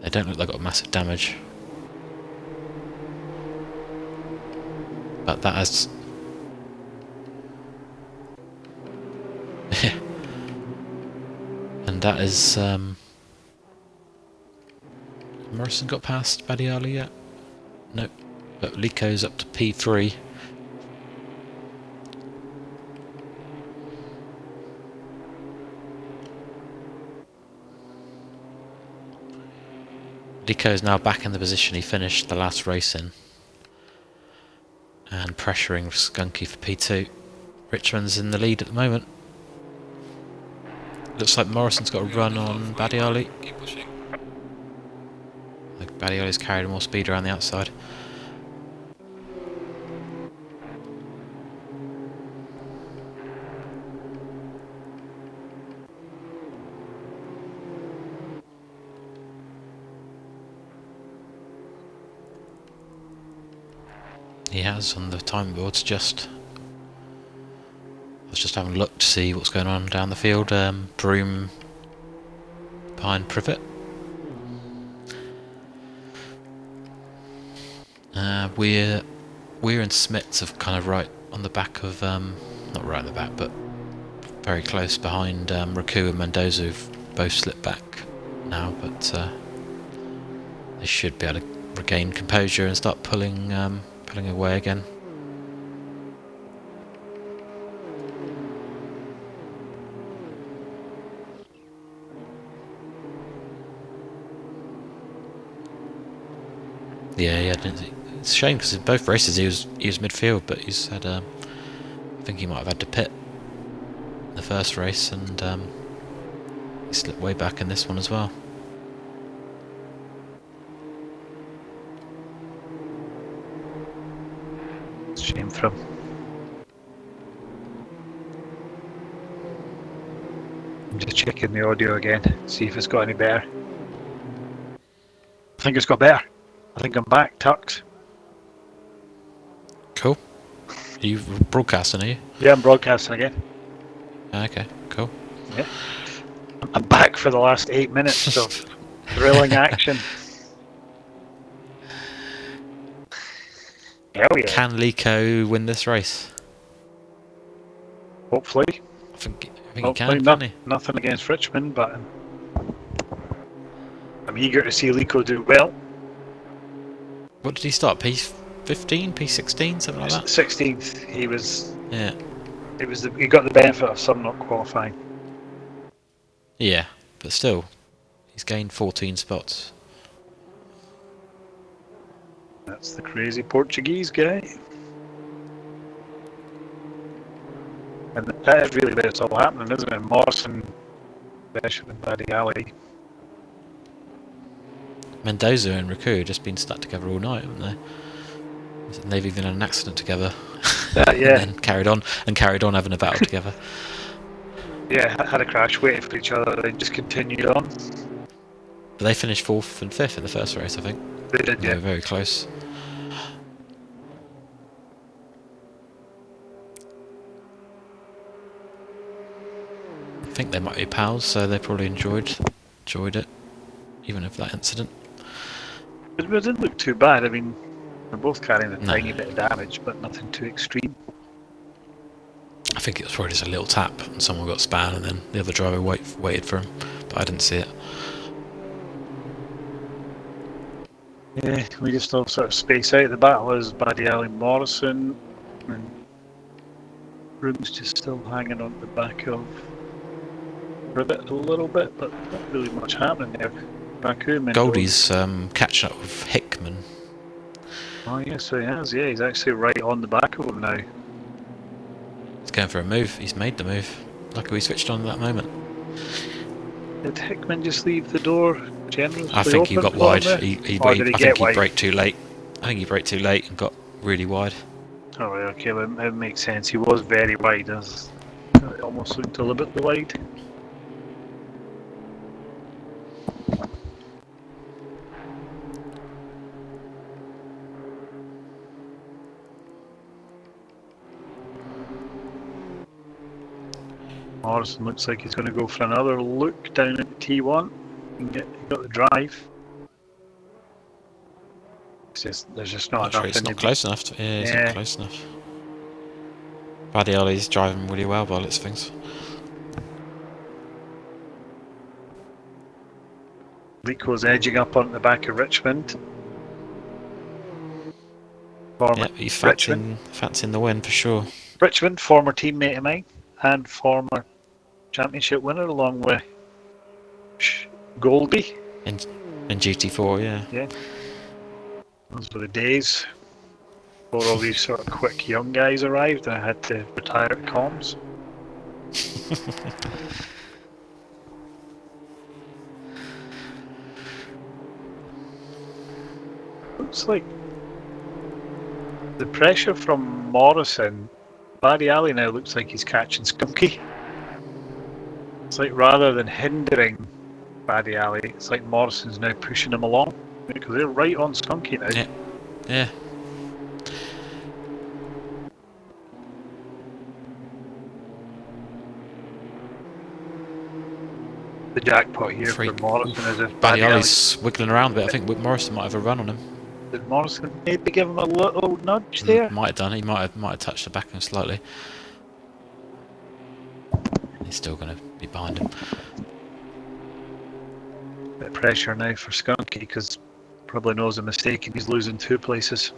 they don't look like they got massive damage. But that has... and that is... Morrison got past Badiali yet? Nope. But Lico's up to P3. Lico's now back in the position he finished the last race in. And pressuring Skunky for P2. Richmond's in the lead at the moment. Looks like Morrison's got a run on Badiali. Keep pushing. Like Badiali's carried more speed around the outside. He has on the time boards just... I was just having a look to see what's going on down the field. Broome behind Privet. Weir and Smits are kind of right on the back of... not right on the back, but very close behind Raku and Mendoza, who've both slipped back now, but they should be able to regain composure and start pulling away again. Yeah. It's a shame because in both races he was midfield, but he's had I think he might have had to pit in the first race, and he slipped way back in this one as well. Shame for him. I'm just checking the audio again, see if it's got any better. I think it's got better. I think I'm back, Tux. Cool. Are you broadcasting, are you? Yeah, I'm broadcasting again. Okay, cool. Yeah. I'm back for the last 8 minutes of thrilling action. Hell yeah. Can Lico win this race? Hopefully. I think he Hopefully can he? nothing against Richmond, but I'm eager to see Lico do well. What did he start? P15, P16, something like that? 16th, he was. Yeah. He got the benefit of some not qualifying. Yeah, but still, he's gained 14 spots. That's the crazy Portuguese guy. And that is really where it's all happening, isn't it? Morrison, Bishop and Badiali. Mendoza and Raku have just been stuck together all night, haven't they? And they've even had an accident together. Yeah. And then carried on having a battle together. Yeah, had a crash, waited for each other, they just continued on. But they finished 4th and 5th in the first race, I think. They did, They yeah. were very close. I think they might be pals, so they probably enjoyed it, even if that incident. It didn't look too bad. I mean, we're both carrying a No. tiny bit of damage, but nothing too extreme. think it was probably just a little tap and someone got spun and then the other driver waited for him, but I didn't see it. Yeah, we just all sort of space out. The battle is Buddy Alley Morrison, and Room's just still hanging on the back of Ribbit a little bit, but not really much happening there. Baku, Goldie's catching up with Hickman. Oh yes, so he has. Yeah, he's actually right on the back of him now. He's going for a move. He's made the move. Luckily, we switched on at that moment. Did Hickman just leave the door generously I think he open got for wide. him I there? think he braked too late. I think he braked too late and got really wide. Oh, right, okay, well, it makes sense. He was very wide. It almost looked a little bit wide. Morrison looks like he's going to go for another look down at T1 and he got the drive. There's just not enough. It's not close enough. It's not close enough. Buddy Ollie's driving really well by its things. Rico's edging up on the back of Richmond. He's fancying the win for sure. Richmond, former teammate of mine and former championship winner, along with Goldie in GT4. Yeah. Those were the days before all these sort of quick young guys arrived and I had to retire at comms. Looks like the pressure from Morrison, Barry Alley now looks like he's catching Skunky. It's like rather than hindering Barry Alley, it's like Morrison's now pushing him along. Because they're right on Skunky now. Yeah. The jackpot here for Morrison is if Buddy Ollie's wiggling around a bit. I think Morrison might have a run on him. Did Morrison maybe give him a little nudge there? Might have done. He might have touched the back of him slightly. He's still going to be behind him. Bit of pressure now for Skunky because probably knows a mistake and he's losing 2 places.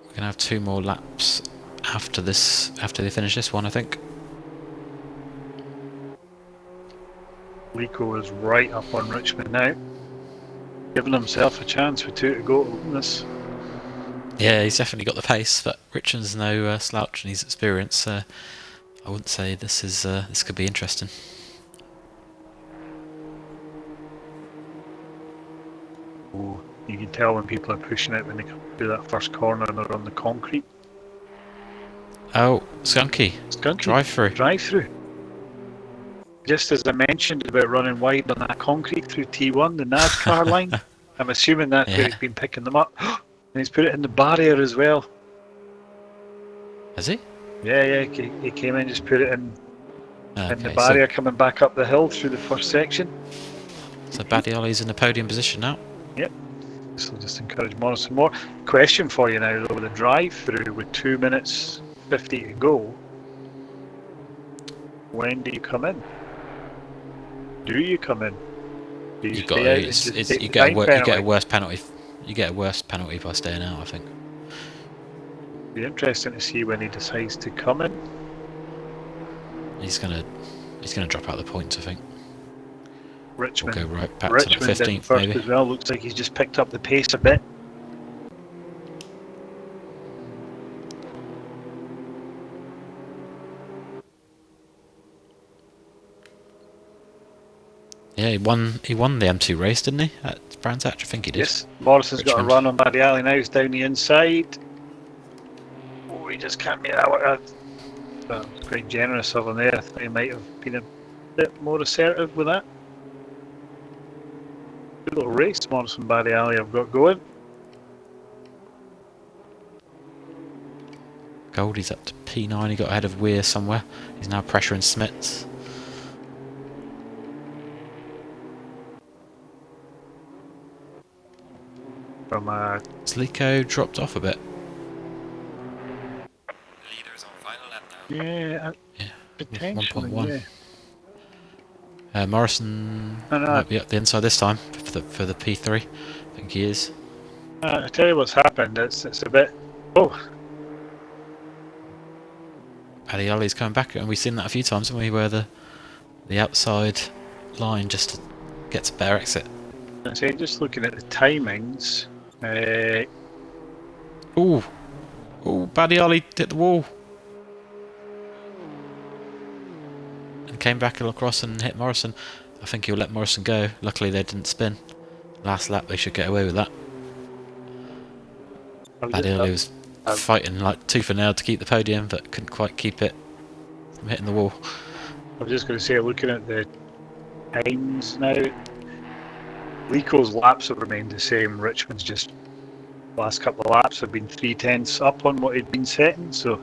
We're gonna have 2 more laps after they finish this one, I think. Lico is right up on Richmond now, giving himself a chance with 2 to go to win this. Yeah, he's definitely got the pace, but Richmond's no slouch in his experience. I wouldn't say this could be interesting. Ooh, you can tell when people are pushing it when they come through that first corner and they're on the concrete. Oh, Skunky. Drive through. Just as I mentioned about running wide on that concrete through T1, the NASCAR line, I'm assuming that's where he's been picking them up. And he's put it in the barrier as well. Has he? Yeah, he came in, just put it in the barrier, coming back up the hill through the first section. So Buddy Ollie's in the podium position now. Yep. This will just encourage Morrison more. Question for you now, though, with the drive-through with 2 minutes 50 to go, when do you come in? Do you come in? Do you get a worse penalty. You get a worse penalty by staying out, I think. Be interesting to see when he decides to come in. He's gonna drop out the points, I think. Richmond will go right back to the 15th first maybe. As well. Looks like he's just picked up the pace a bit. Yeah, he won the M2 race, didn't he? At Brands Hatch, I think he did. Yes, Morrison's got a run on Buddy Alley now. He's down the inside. Oh, he just can't make that work. Well, it's quite generous of him there. I thought he might have been a bit more assertive with that. Good little race Morrison Buddy Alley have got going. Goldie's up to P9. He got ahead of Weir somewhere. He's now pressuring Smits. from Slico dropped off a bit. yeah, Yeah, potentially, 1.1. yeah. Morrison might be up the inside this time for the P3. I think he is. I tell you what's happened. It's a bit. Oh, Paddy Ollie's coming back, and we've seen that a few times, haven't we? Where the outside line just gets a better exit. I say just looking at the timings. Oh, Paddy Ollie hit the wall. And came back across and hit Morrison. I think he'll let Morrison go. Luckily they didn't spin. Last lap they should get away with that. Paddy Ollie was fighting like tooth and nail to keep the podium, but couldn't quite keep it from hitting the wall. I was just going to say, looking at the times now, Lico's laps have remained the same. Richmond's just last couple of laps have been 3/10 up on what he'd been setting, so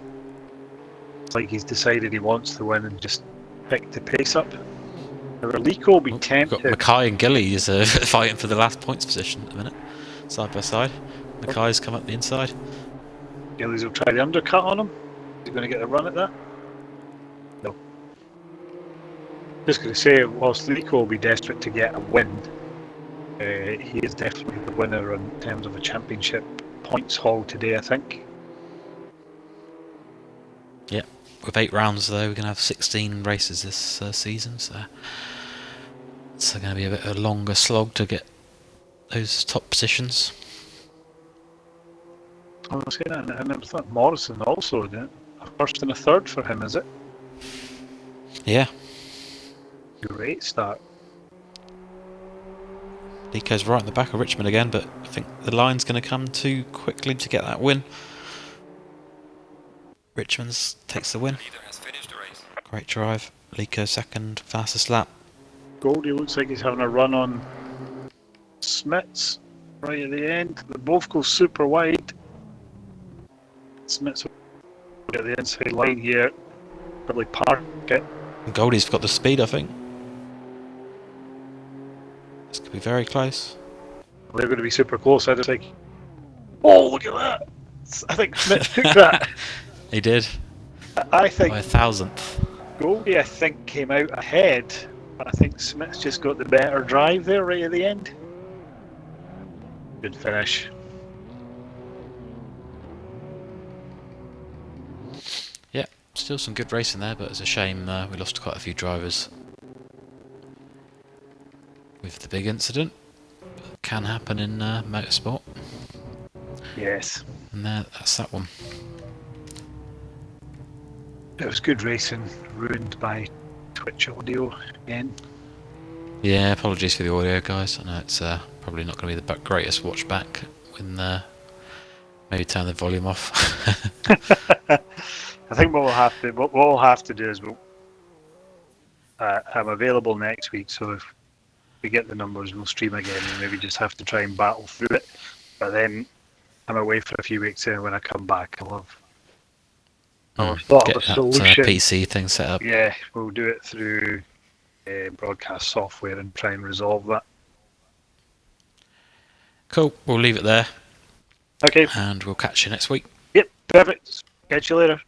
it's like he's decided he wants to win and just pick the pace up. However, Lico will be tempted. Got Mackay and Gillies fighting for the last points position at the minute, side by side. Mackay's come up the inside. Gillies will try the undercut on him. Is he going to get a run at that? No. Just going to say, whilst Lico will be desperate to get a win, he is definitely the winner in terms of a championship points haul today, I think. Yeah, with 8 rounds though, we're going to have 16 races this season, so it's going to be a bit of a longer slog to get those top positions. I was saying that, and I thought Morrison also did it. A first and a third for him, is it? Yeah. Great start. Lico's right in the back of Richmond again, but I think the line's going to come too quickly to get that win. Richmond's takes the win. Great drive. Lico second, fastest lap. Goldie looks like he's having a run on Smits right at the end. They both go super wide. Smits at the inside line here. Probably park it. And Goldie's got the speed, I think. This could be very close. They're going to be super close. I just like, oh, look at that! I think Smits took that. He did. I think by 1,000th. Goldie, I think, came out ahead, but I think Smith's just got the better drive there right at the end. Good finish. Yeah, still some good racing there, but it's a shame we lost quite a few drivers with the big incident. But it can happen in motorsport. Yes. And that's that one. It was good racing, ruined by Twitch audio again. Yeah, apologies for the audio, guys. I know it's probably not going to be the greatest watch back when maybe turn the volume off. I think what we'll have to do is I'm available next week, so if we get the numbers, we'll stream again and maybe just have to try and battle through it. But then I'm away for a few weeks, and when I come back, I'll have thought of a solution. PC thing set up. Yeah, we'll do it through broadcast software and try and resolve that. Cool, we'll leave it there. Okay. And we'll catch you next week. Yep, perfect. Catch you later.